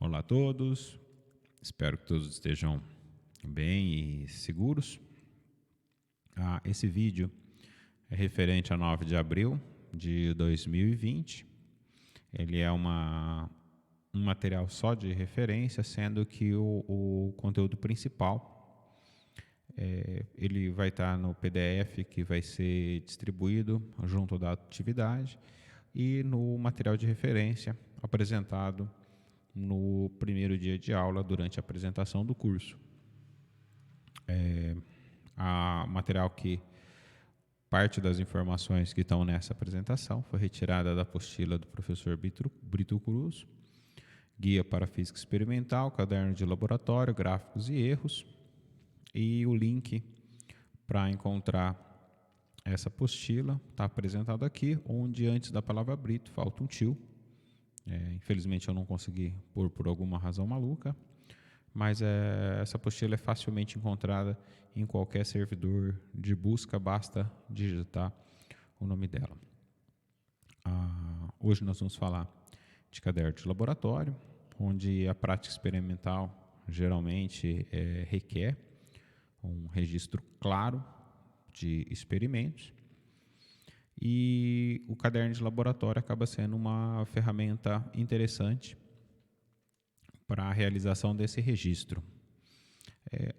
Olá a todos, espero que todos estejam bem e seguros. Esse vídeo é referente a 9 de abril de 2020. Ele é um material só de referência, sendo que o conteúdo principal ele vai estar no PDF que vai ser distribuído junto da atividade e no material de referência apresentado no primeiro dia de aula durante a apresentação do curso. A material que parte das informações que estão nessa apresentação foi retirada da apostila do professor Brito Cruz, Guia para Física Experimental, Caderno de Laboratório, Gráficos e Erros, e o link para encontrar essa apostila está apresentado aqui, onde antes da palavra Brito falta um tio. Infelizmente eu não consegui pôr por alguma razão maluca, mas essa apostila é facilmente encontrada em qualquer servidor de busca, basta digitar o nome dela. Hoje nós vamos falar de caderno de laboratório, onde a prática experimental geralmente requer um registro claro de experimentos, e o caderno de laboratório acaba sendo uma ferramenta interessante para a realização desse registro.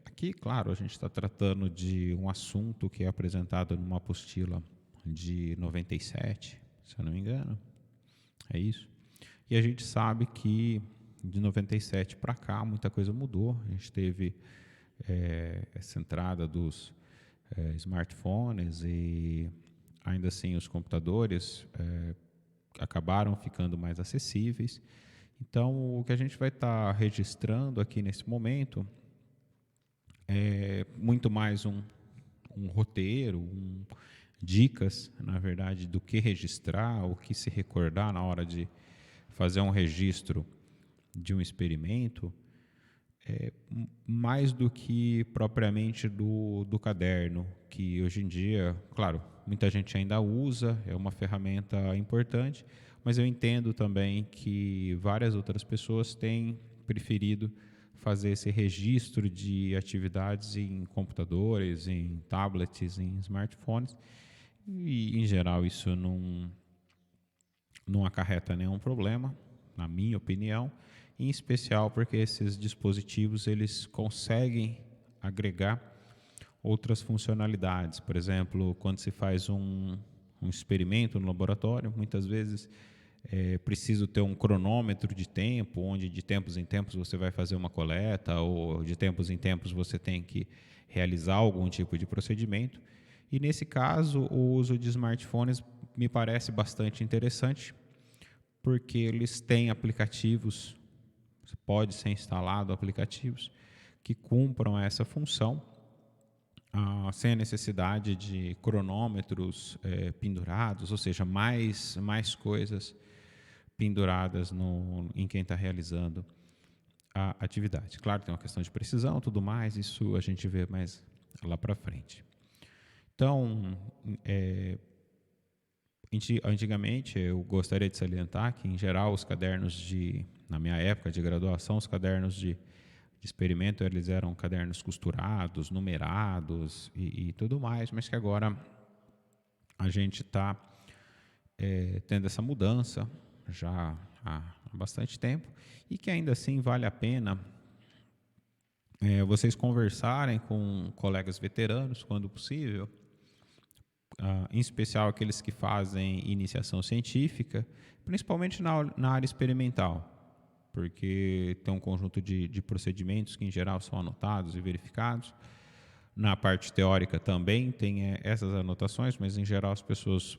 Aqui, claro, a gente está tratando de um assunto que é apresentado numa apostila de 97, se eu não me engano, é isso. E a gente sabe que de 97 para cá muita coisa mudou. A gente teve essa entrada dos smartphones, e ainda assim os computadores acabaram ficando mais acessíveis. Então, o que a gente vai estar registrando aqui nesse momento é muito mais um roteiro, dicas, na verdade, do que registrar, o que se recordar na hora de fazer um registro de um experimento, mais do que propriamente do caderno, que hoje em dia, claro, muita gente ainda usa, é uma ferramenta importante, mas eu entendo também que várias outras pessoas têm preferido fazer esse registro de atividades em computadores, em tablets, em smartphones, e em geral isso não acarreta nenhum problema, na minha opinião, em especial porque esses dispositivos eles conseguem agregar outras funcionalidades. Por exemplo, quando se faz um experimento no laboratório, muitas vezes é preciso ter um cronômetro de tempo, onde de tempos em tempos você vai fazer uma coleta, ou de tempos em tempos você tem que realizar algum tipo de procedimento. E nesse caso, o uso de smartphones me parece bastante interessante, porque eles têm aplicativos, pode ser instalado aplicativos que cumpram essa função, sem a necessidade de cronômetros pendurados, ou seja, mais coisas penduradas em quem está realizando a atividade. Claro, tem uma questão de precisão e tudo mais, isso a gente vê mais lá para frente. Então, antigamente, eu gostaria de salientar que, em geral, os cadernos na minha época de graduação, os cadernos de experimento, eles eram cadernos costurados, numerados e tudo mais, mas que agora a gente está tendo essa mudança já há bastante tempo, e que ainda assim vale a pena vocês conversarem com colegas veteranos, quando possível, em especial aqueles que fazem iniciação científica, principalmente na área experimental, porque tem um conjunto de procedimentos que, em geral, são anotados e verificados. Na parte teórica também tem essas anotações, mas, em geral, as pessoas,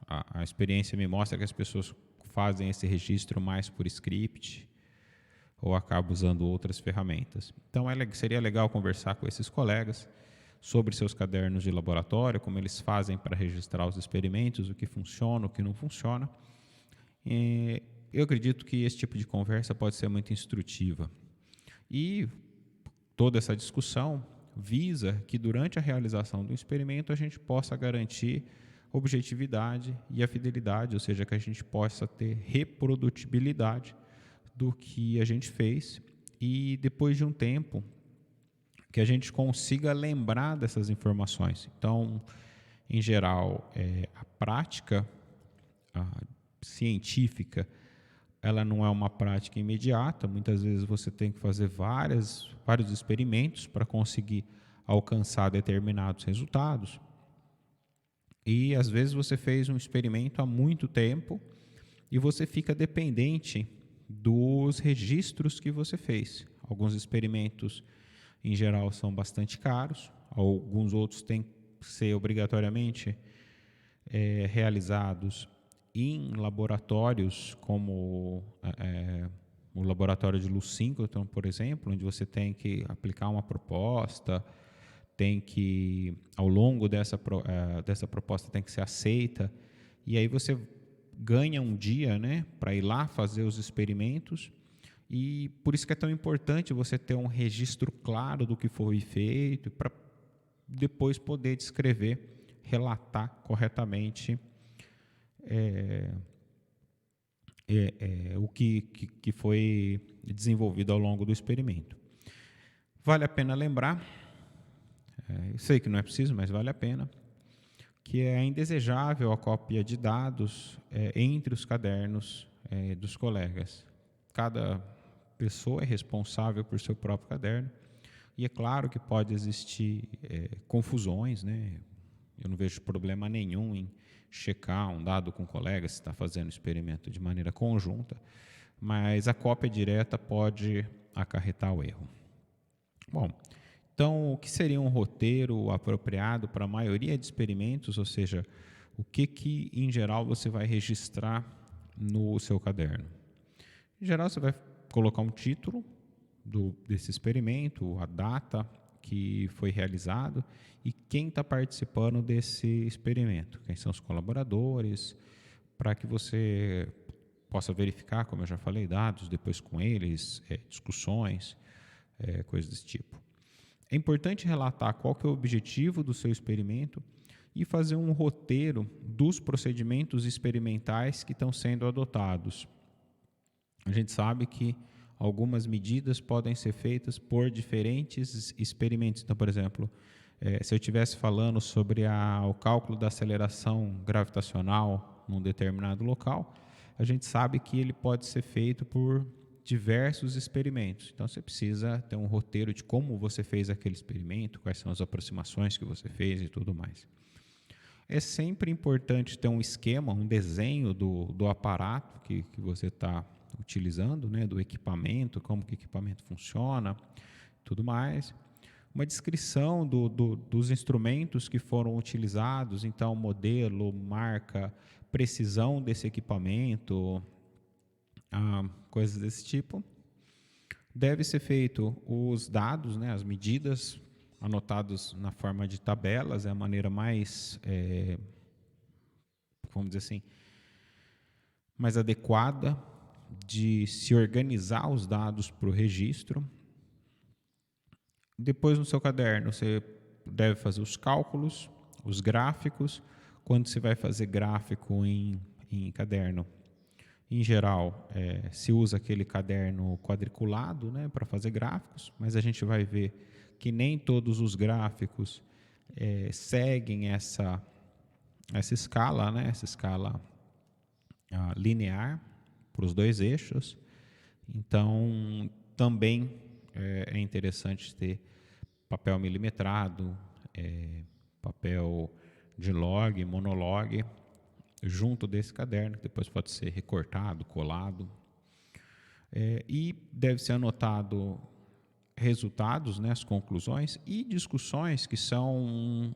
a experiência me mostra que as pessoas fazem esse registro mais por script ou acabam usando outras ferramentas. Então, seria legal conversar com esses colegas sobre seus cadernos de laboratório, como eles fazem para registrar os experimentos, o que funciona, o que não funciona. Eu acredito que esse tipo de conversa pode ser muito instrutiva. E toda essa discussão visa que, durante a realização do experimento, a gente possa garantir objetividade e a fidelidade, ou seja, que a gente possa ter reprodutibilidade do que a gente fez e depois de um tempo que a gente consiga lembrar dessas informações. Então, em geral, a prática científica, ela não é uma prática imediata. Muitas vezes você tem que fazer vários experimentos para conseguir alcançar determinados resultados. E às vezes você fez um experimento há muito tempo e você fica dependente dos registros que você fez. Alguns experimentos, em geral, são bastante caros, alguns outros têm que ser obrigatoriamente realizados em laboratórios como o laboratório de Luz Singleton, por exemplo, onde você tem que aplicar uma proposta, tem que, ao longo dessa proposta, tem que ser aceita, e aí você ganha um dia, né, para ir lá fazer os experimentos, e por isso que é tão importante você ter um registro claro do que foi feito, para depois poder descrever, relatar corretamente o que foi desenvolvido ao longo do experimento. Vale a pena lembrar, eu sei que não é preciso, mas vale a pena, que é indesejável a cópia de dados entre os cadernos dos colegas. Cada pessoa é responsável por seu próprio caderno, e é claro que pode existir confusões, né? Eu não vejo problema nenhum em checar um dado com um colega se está fazendo experimento de maneira conjunta, mas a cópia direta pode acarretar o erro. Bom, então o que seria um roteiro apropriado para a maioria de experimentos, ou seja, o que em geral você vai registrar no seu caderno? Em geral você vai colocar um título desse experimento, a data que foi realizado e quem está participando desse experimento, quem são os colaboradores, para que você possa verificar, como eu já falei, dados depois com eles, discussões, coisas desse tipo. É importante relatar qual que é o objetivo do seu experimento e fazer um roteiro dos procedimentos experimentais que estão sendo adotados. A gente sabe que algumas medidas podem ser feitas por diferentes experimentos. Então, por exemplo, se eu estivesse falando sobre o cálculo da aceleração gravitacional num determinado local, a gente sabe que ele pode ser feito por diversos experimentos. Então, você precisa ter um roteiro de como você fez aquele experimento, quais são as aproximações que você fez e tudo mais. É sempre importante ter um esquema, um desenho do aparato que você está utilizando, né, do equipamento, como que o equipamento funciona, tudo mais. Uma descrição dos instrumentos que foram utilizados, então modelo, marca, precisão desse equipamento, coisas desse tipo. Deve ser feito os dados, né, as medidas anotados na forma de tabelas, é a maneira mais, vamos dizer assim, mais adequada de se organizar os dados para o registro. Depois, no seu caderno, você deve fazer os cálculos, os gráficos. Quando você vai fazer gráfico em caderno, em geral, se usa aquele caderno quadriculado, né, para fazer gráficos, mas a gente vai ver que nem todos os gráficos seguem essa escala, né, essa escala linear para os dois eixos. Então, também é interessante ter papel milimetrado, papel de log, monolog, junto desse caderno, que depois pode ser recortado, colado. E deve ser anotado resultados, né, as conclusões e discussões que são,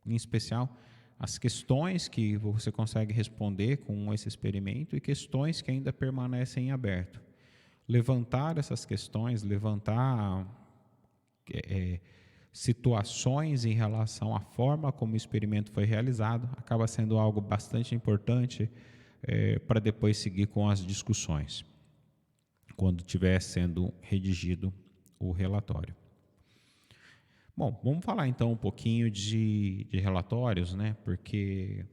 em especial, as questões que você consegue responder com esse experimento e questões que ainda permanecem em aberto. Levantar essas questões, levantar situações em relação à forma como o experimento foi realizado, acaba sendo algo bastante importante para depois seguir com as discussões, quando estiver sendo redigido o relatório. Bom, vamos falar então um pouquinho de relatórios, né? Porque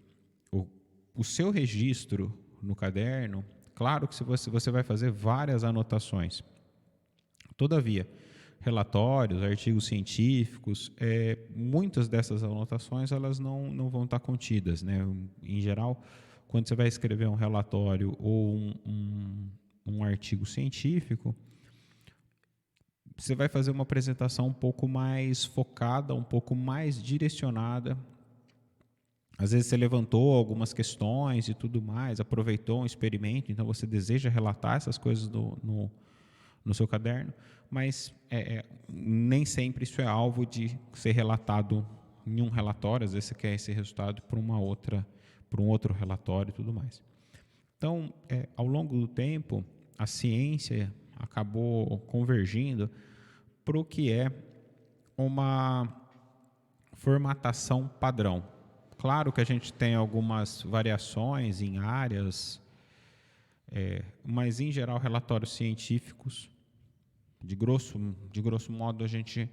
o seu registro no caderno, Claro que se você vai fazer várias anotações. Todavia, relatórios, artigos científicos, muitas dessas anotações elas não vão estar contidas, né? Em geral, quando você vai escrever um relatório ou um artigo científico, você vai fazer uma apresentação um pouco mais focada, um pouco mais direcionada. Às vezes você levantou algumas questões e tudo mais, aproveitou um experimento, então você deseja relatar essas coisas no seu caderno, mas nem sempre isso é alvo de ser relatado em um relatório. Às vezes você quer esse resultado para um outro relatório e tudo mais. Então, ao longo do tempo, a ciência acabou convergindo para o que é uma formatação padrão. Claro que a gente tem algumas variações em áreas, mas, em geral, relatórios científicos, de grosso modo, a gente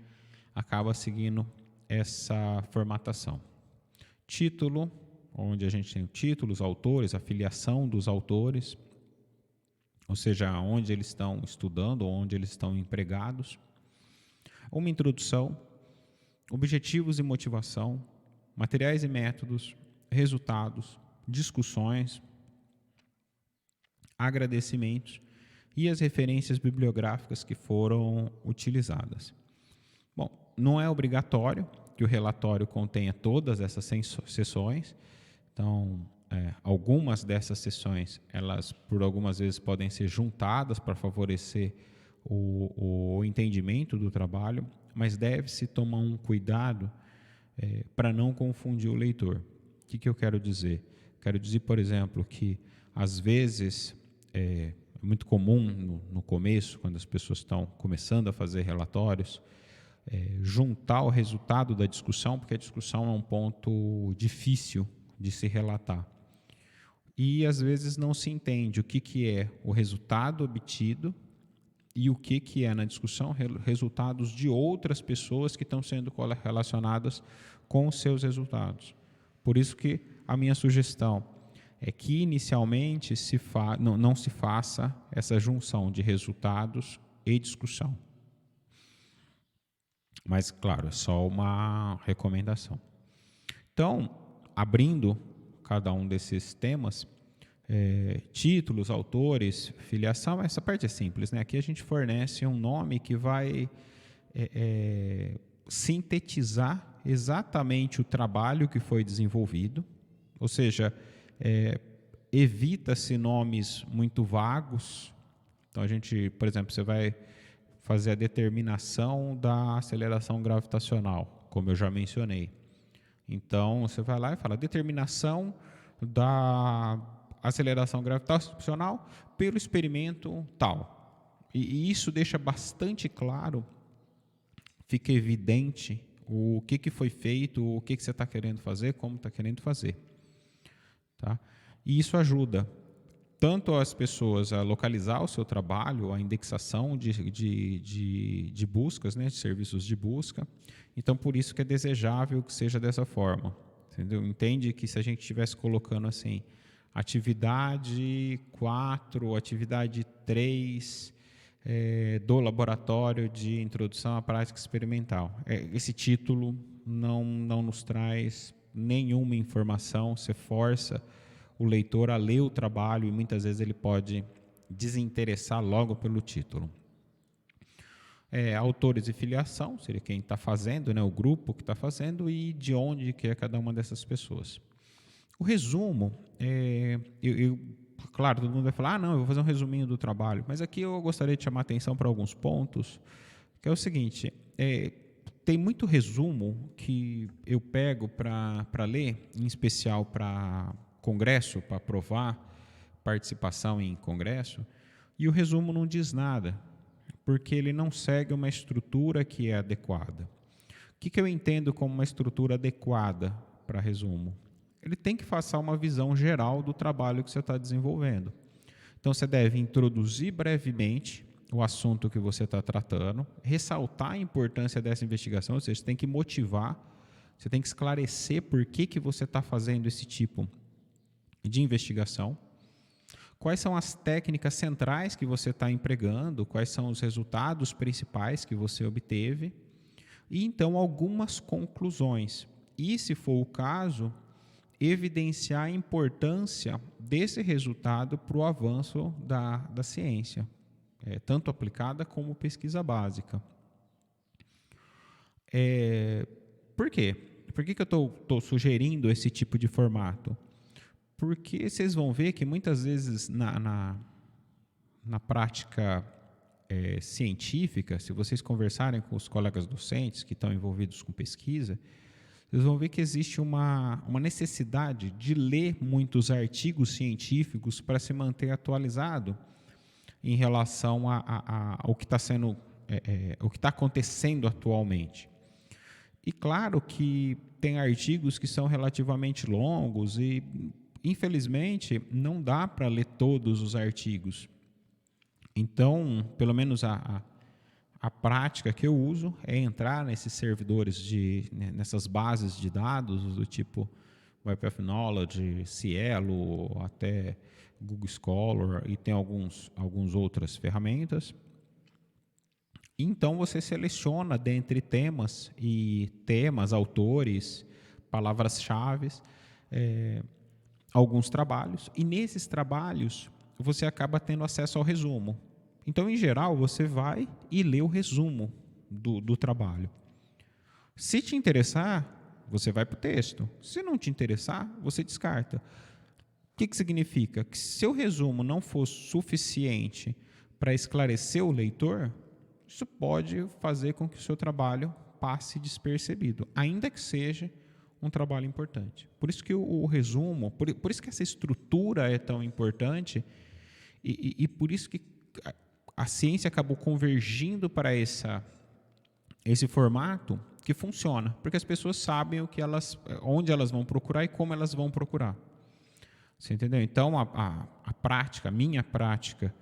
acaba seguindo essa formatação. Título, onde a gente tem o título, os autores, a filiação dos autores, ou seja, onde eles estão estudando, onde eles estão empregados. Uma introdução, objetivos e motivação, materiais e métodos, resultados, discussões, agradecimentos e as referências bibliográficas que foram utilizadas. Bom, não é obrigatório que o relatório contenha todas essas seções. Então, algumas dessas seções, elas por algumas vezes podem ser juntadas para favorecer o entendimento do trabalho, mas deve-se tomar um cuidado para não confundir o leitor. O que eu quero dizer? Quero dizer, por exemplo, que às vezes é muito comum no começo, quando as pessoas estão começando a fazer relatórios, juntar o resultado da discussão, porque a discussão é um ponto difícil de se relatar. E às vezes não se entende o que é o resultado obtido e o que é na discussão resultados de outras pessoas que estão sendo relacionadas com os seus resultados. Por isso que a minha sugestão é que inicialmente não se faça essa junção de resultados e discussão. Mas, claro, é só uma recomendação. Então, abrindo cada um desses temas, títulos, autores, filiação, essa parte é simples, né? Aqui a gente fornece um nome que vai sintetizar exatamente o trabalho que foi desenvolvido, ou seja, evita-se nomes muito vagos. Então, a gente, por exemplo, você vai fazer a determinação da aceleração gravitacional, como eu já mencionei. Então, você vai lá e fala determinação da aceleração gravitacional pelo experimento tal. E isso deixa bastante claro, fica evidente o que foi feito, o que você está querendo fazer, como está querendo fazer. Tá? E isso ajuda tanto as pessoas a localizar o seu trabalho, a indexação de buscas, né, de serviços de busca. Então, por isso que é desejável que seja dessa forma. Entendeu? Entende que se a gente estivesse colocando assim, atividade 4, atividade 3 do laboratório de introdução à prática experimental. Esse título não nos traz nenhuma informação, você força o leitor a ler o trabalho e muitas vezes ele pode desinteressar logo pelo título. Autores e filiação, seria quem está fazendo, né, o grupo que está fazendo e de onde que é cada uma dessas pessoas. O resumo, claro, todo mundo vai falar, não, eu vou fazer um resuminho do trabalho, mas aqui eu gostaria de chamar a atenção para alguns pontos, que é o seguinte, tem muito resumo que eu pego para ler, em especial para congresso, para aprovar participação em congresso, e o resumo não diz nada, porque ele não segue uma estrutura que é adequada. O que eu entendo como uma estrutura adequada para resumo? Ele tem que passar uma visão geral do trabalho que você está desenvolvendo. Então, você deve introduzir brevemente o assunto que você está tratando, ressaltar a importância dessa investigação, ou seja, você tem que motivar, você tem que esclarecer por que você está fazendo esse tipo de investigação. quais são as técnicas centrais que você está empregando, quais são os resultados principais que você obteve, e então algumas conclusões. E, se for o caso, evidenciar a importância desse resultado para o avanço da ciência, tanto aplicada como pesquisa básica. Por quê? Por que eu estou sugerindo esse tipo de formato? Porque vocês vão ver que muitas vezes na prática científica, se vocês conversarem com os colegas docentes que estão envolvidos com pesquisa, vocês vão ver que existe uma necessidade de ler muitos artigos científicos para se manter atualizado em relação ao que está sendo, o que está acontecendo atualmente. E claro que tem artigos que são relativamente longos e, infelizmente, não dá para ler todos os artigos. Então, pelo menos a prática que eu uso é entrar nesses servidores, nessas bases de dados do tipo Web of Knowledge, Cielo, até Google Scholar, e tem algumas outras ferramentas. Então, você seleciona dentre temas, autores, palavras-chave, alguns trabalhos, e nesses trabalhos você acaba tendo acesso ao resumo. Então, em geral, você vai e lê o resumo do trabalho. Se te interessar, você vai para o texto. Se não te interessar, você descarta. O que significa? Que se o resumo não for suficiente para esclarecer o leitor, isso pode fazer com que o seu trabalho passe despercebido, ainda que seja um trabalho importante. Por isso que o resumo, por isso que essa estrutura é tão importante e por isso que a ciência acabou convergindo para esse formato que funciona, porque as pessoas sabem onde elas vão procurar e como elas vão procurar. Você entendeu? Então, a prática, a minha prática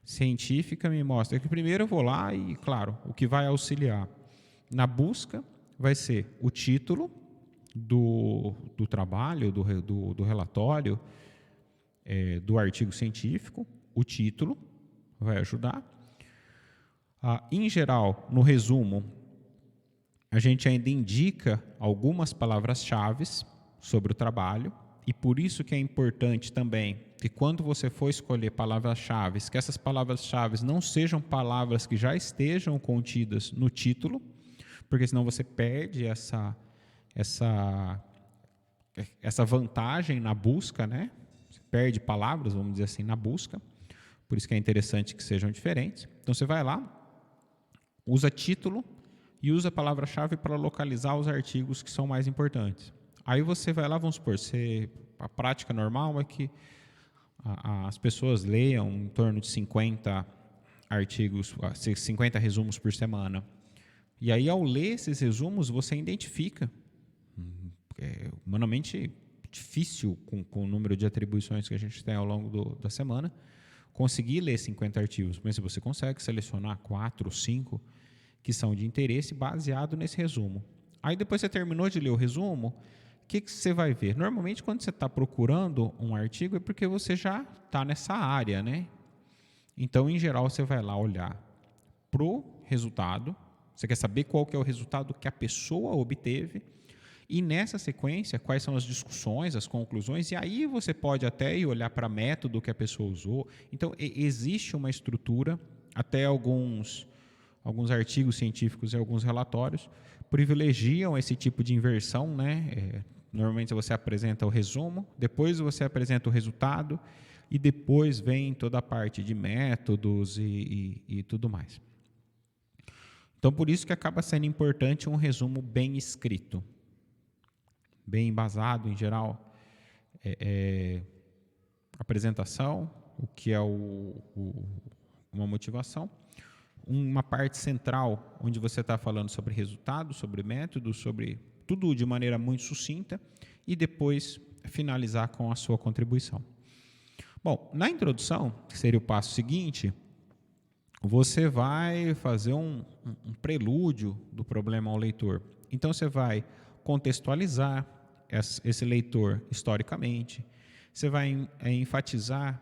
científica me mostra que primeiro eu vou lá e, claro, o que vai auxiliar na busca vai ser o título do trabalho, do relatório, do artigo científico, o título vai ajudar. Em geral, no resumo, a gente ainda indica algumas palavras-chave sobre o trabalho, e por isso que é importante também que quando você for escolher palavras-chave, que essas palavras-chave não sejam palavras que já estejam contidas no título, porque senão você perde essa vantagem na busca, né? Você perde palavras, vamos dizer assim, na busca. Por isso que é interessante que sejam diferentes. Então, você vai lá, usa título e usa a palavra-chave para localizar os artigos que são mais importantes. Aí você vai lá, vamos supor, a prática normal é que as pessoas leiam em torno de 50 artigos, 50 resumos por semana. E aí, ao ler esses resumos, você identifica. É humanamente difícil, com o número de atribuições que a gente tem ao longo da semana, conseguir ler 50 artigos. Mas você consegue selecionar 4 ou 5 que são de interesse baseado nesse resumo. Aí, depois você terminou de ler o resumo, o que você vai ver? Normalmente, quando você está procurando um artigo, é porque você já está nessa área, né? Então, em geral, você vai lá olhar para o resultado. Você quer saber qual que é o resultado que a pessoa obteve. E, nessa sequência, quais são as discussões, as conclusões. E aí você pode até ir olhar para o método que a pessoa usou. Então, existe uma estrutura, até alguns artigos científicos e alguns relatórios privilegiam esse tipo de inversão, né? Normalmente você apresenta o resumo, depois você apresenta o resultado e depois vem toda a parte de métodos e tudo mais. Então, por isso que acaba sendo importante um resumo bem escrito, bem embasado, em geral, apresentação, o que é uma motivação, uma parte central onde você está falando sobre resultado, sobre método, sobre tudo de maneira muito sucinta, e depois finalizar com a sua contribuição. Bom, na introdução, que seria o passo seguinte, você vai fazer um prelúdio do problema ao leitor. Então, você vai contextualizar esse leitor historicamente, você vai enfatizar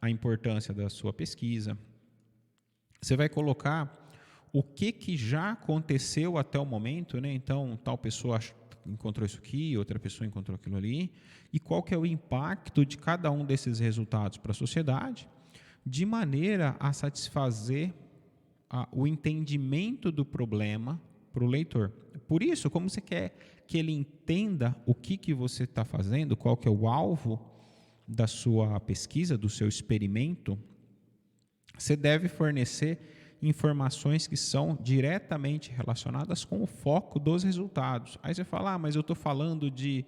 a importância da sua pesquisa. Você vai colocar o que já aconteceu até o momento, né? Então, tal pessoa encontrou isso aqui, outra pessoa encontrou aquilo ali, e qual que é o impacto de cada um desses resultados para a sociedade, de maneira a satisfazer o entendimento do problema para o leitor. Por isso, como você quer que ele entenda o que você está fazendo, qual que é o alvo da sua pesquisa, do seu experimento, você deve fornecer informações que são diretamente relacionadas com o foco dos resultados. Aí você fala, mas eu estou falando de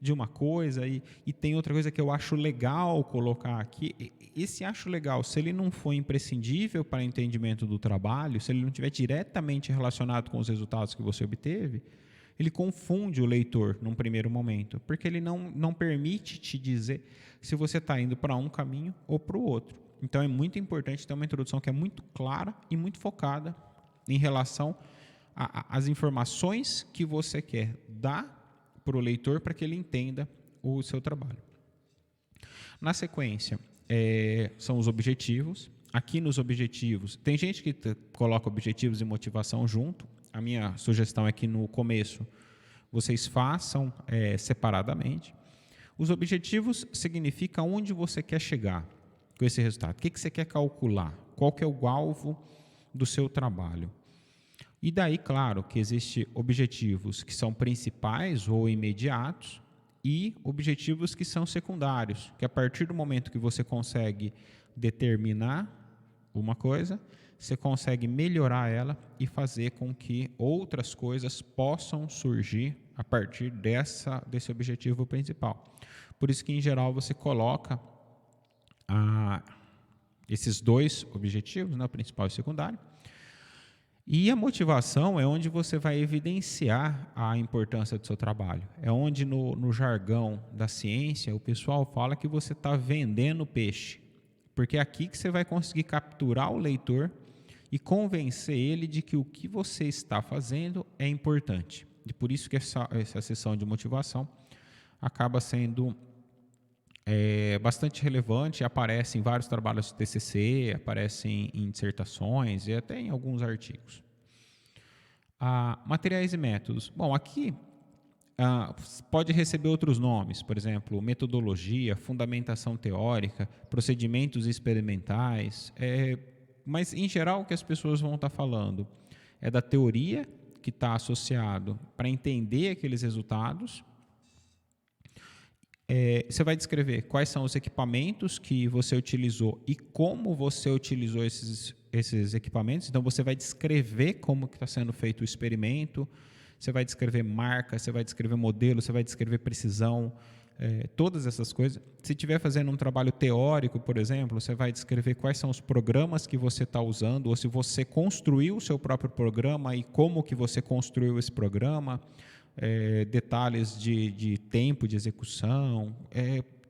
uma coisa e tem outra coisa que eu acho legal colocar aqui. Esse acho legal, se ele não for imprescindível para o entendimento do trabalho, se ele não estiver diretamente relacionado com os resultados que você obteve, ele confunde o leitor num primeiro momento, porque ele não permite te dizer se você está indo para um caminho ou para o outro. Então é muito importante ter uma introdução que é muito clara e muito focada em relação às informações que você quer dar para o leitor para que ele entenda o seu trabalho. Na sequência, são os objetivos. Aqui nos objetivos, tem gente que coloca objetivos e motivação junto. A minha sugestão é que no começo vocês façam separadamente. Os objetivos significam onde você quer chegar com esse resultado. O que você quer calcular? Qual que é o alvo do seu trabalho? E daí, claro, que existem objetivos que são principais ou imediatos e objetivos que são secundários, que a partir do momento que você consegue determinar uma coisa, você consegue melhorar ela e fazer com que outras coisas possam surgir a partir desse objetivo principal. Por isso que, em geral, você coloca esses dois objetivos, né, o principal e o secundário. E a motivação é onde você vai evidenciar a importância do seu trabalho. É onde, no jargão da ciência, o pessoal fala que você está vendendo peixe. Porque é aqui que você vai conseguir capturar o leitor e convencer ele de que o que você está fazendo é importante. E por isso que essa sessão de motivação acaba sendo bastante relevante, aparece em vários trabalhos de TCC, aparece em dissertações e até em alguns artigos. Materiais e métodos. Bom, aqui pode receber outros nomes, por exemplo, metodologia, fundamentação teórica, procedimentos experimentais, mas em geral o que as pessoas vão estar falando é da teoria que está associado para entender aqueles resultados. Você vai descrever quais são os equipamentos que você utilizou e como você utilizou esses equipamentos. Então, você vai descrever como está sendo feito o experimento, você vai descrever marca, você vai descrever modelo, você vai descrever precisão, todas essas coisas. Se estiver fazendo um trabalho teórico, por exemplo, você vai descrever quais são os programas que você está usando, ou se você construiu o seu próprio programa e como que você construiu esse programa, detalhes de tempo de execução,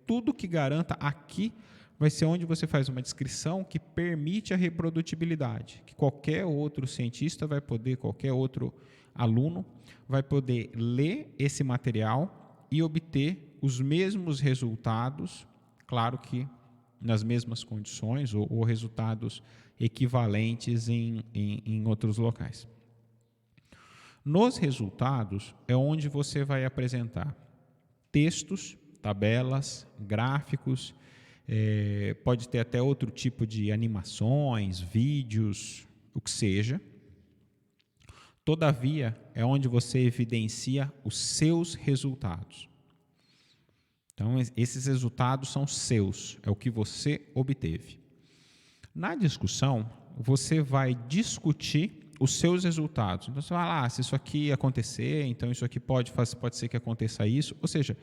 tudo que garanta aqui vai ser onde você faz uma descrição que permite a reprodutibilidade, que qualquer outro cientista vai poder, qualquer outro aluno vai poder ler esse material e obter os mesmos resultados, claro que nas mesmas condições ou resultados equivalentes em outros locais. Nos resultados é onde você vai apresentar textos, tabelas, gráficos, pode ter até outro tipo de animações, vídeos, o que seja. Todavia, é onde você evidencia os seus resultados. Então, esses resultados são seus, é o que você obteve. Na discussão, você vai discutir os seus resultados. Então, você vai lá, se isso aqui acontecer, então isso aqui pode ser que aconteça isso. Ou seja,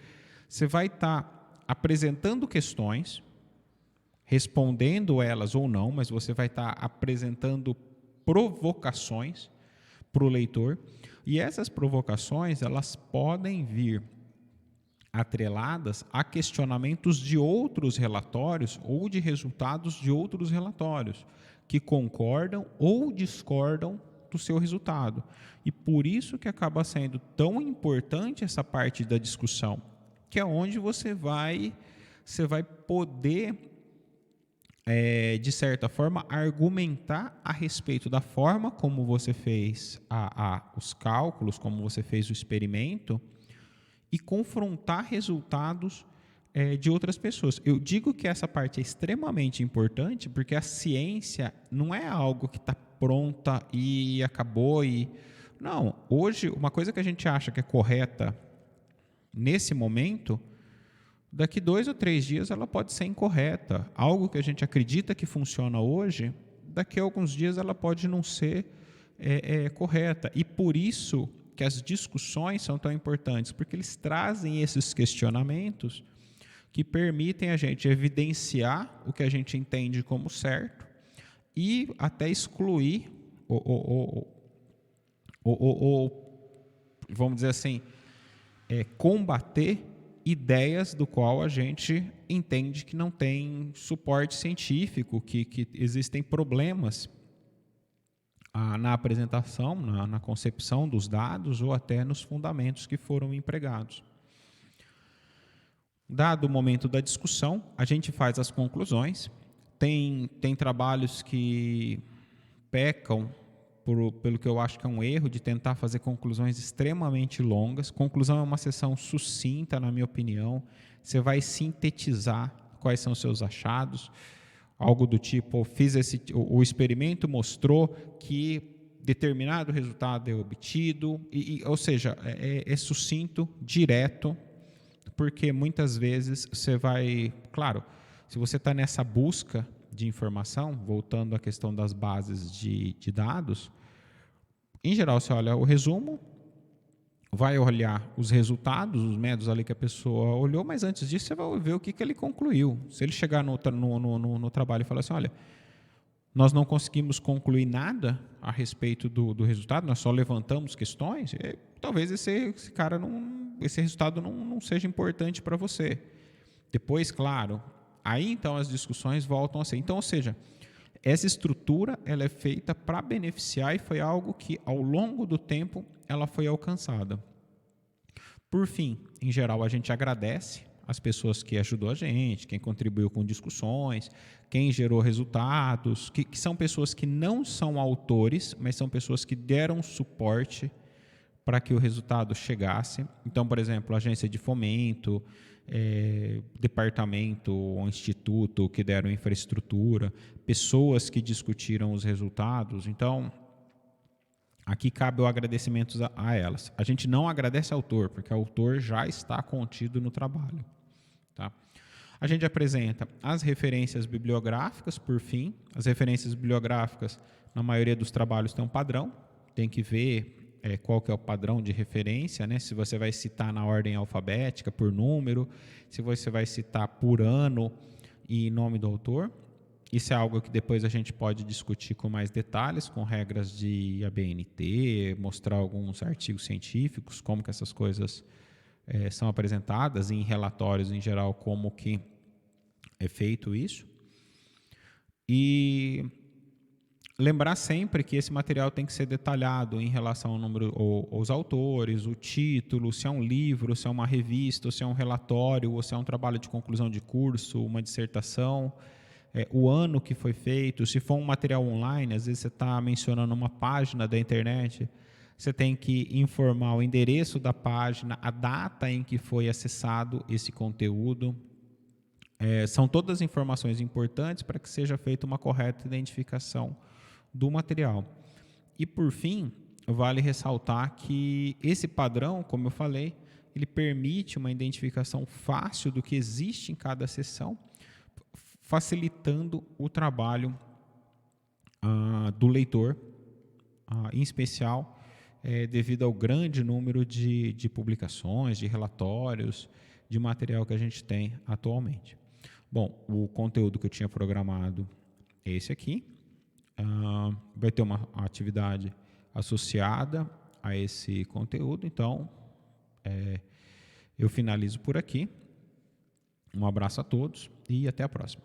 você vai estar apresentando questões, respondendo elas ou não, mas você vai estar apresentando provocações para o leitor. E essas provocações, elas podem vir atreladas a questionamentos de outros relatórios ou de resultados de outros relatórios que concordam ou discordam do seu resultado. E por isso que acaba sendo tão importante essa parte da discussão, que é onde você vai poder de certa forma, argumentar a respeito da forma como você fez os cálculos, como você fez o experimento, e confrontar resultados de outras pessoas. Eu digo que essa parte é extremamente importante porque a ciência não é algo que está pronta e acabou. Não, hoje, uma coisa que a gente acha que é correta nesse momento, daqui 2 ou 3 dias ela pode ser incorreta. Algo que a gente acredita que funciona hoje, daqui a alguns dias ela pode não ser correta. E por isso que as discussões são tão importantes, porque eles trazem esses questionamentos que permitem a gente evidenciar o que a gente entende como certo e até excluir vamos dizer assim, combater ideias do qual a gente entende que não tem suporte científico, que existem problemas na apresentação, na concepção dos dados ou até nos fundamentos que foram empregados. Dado o momento da discussão, a gente faz as conclusões. Tem trabalhos que pecam pelo que eu acho que é um erro de tentar fazer conclusões extremamente longas. Conclusão é uma sessão sucinta, na minha opinião. Você vai sintetizar quais são os seus achados, algo do tipo, o experimento mostrou que determinado resultado é obtido, ou seja, é sucinto, direto, porque muitas vezes você vai... Claro, se você está nessa busca de informação, voltando à questão das bases de dados, em geral você olha o resumo, vai olhar os resultados, os métodos ali que a pessoa olhou, mas antes disso você vai ver o que ele concluiu. Se ele chegar no trabalho e falar assim, olha, nós não conseguimos concluir nada a respeito do resultado, nós só levantamos questões, talvez esse resultado não seja importante para você. Depois, claro, aí então as discussões voltam a ser. Então, ou seja, essa estrutura ela é feita para beneficiar e foi algo que, ao longo do tempo, ela foi alcançada. Por fim, em geral, a gente agradece as pessoas que ajudou a gente, quem contribuiu com discussões, quem gerou resultados, que são pessoas que não são autores, mas são pessoas que deram suporte para que o resultado chegasse. Então, por exemplo, agência de fomento, departamento ou instituto que deram infraestrutura, pessoas que discutiram os resultados. Então, aqui cabe o agradecimento a elas. A gente não agradece ao autor, porque o autor já está contido no trabalho. Tá? A gente apresenta as referências bibliográficas, por fim. As referências bibliográficas, na maioria dos trabalhos, tem um padrão. Tem que ver qual que é o padrão de referência, né? Se você vai citar na ordem alfabética, por número, se você vai citar por ano e nome do autor. Isso é algo que depois a gente pode discutir com mais detalhes, com regras de ABNT, mostrar alguns artigos científicos, como que essas coisas são apresentadas, e em relatórios em geral, como que é feito isso. E lembrar sempre que esse material tem que ser detalhado em relação ao número, aos autores, o título, se é um livro, se é uma revista, ou se é um relatório, ou se é um trabalho de conclusão de curso, uma dissertação, o ano que foi feito. Se for um material online, às vezes você está mencionando uma página da internet, você tem que informar o endereço da página, a data em que foi acessado esse conteúdo. São todas informações importantes para que seja feita uma correta identificação do material. E, por fim, vale ressaltar que esse padrão, como eu falei, ele permite uma identificação fácil do que existe em cada seção, facilitando o trabalho do leitor, em especial devido ao grande número de publicações, de relatórios, de material que a gente tem atualmente. Bom, o conteúdo que eu tinha programado é esse aqui. Vai ter uma atividade associada a esse conteúdo, então eu finalizo por aqui. Um abraço a todos e até a próxima.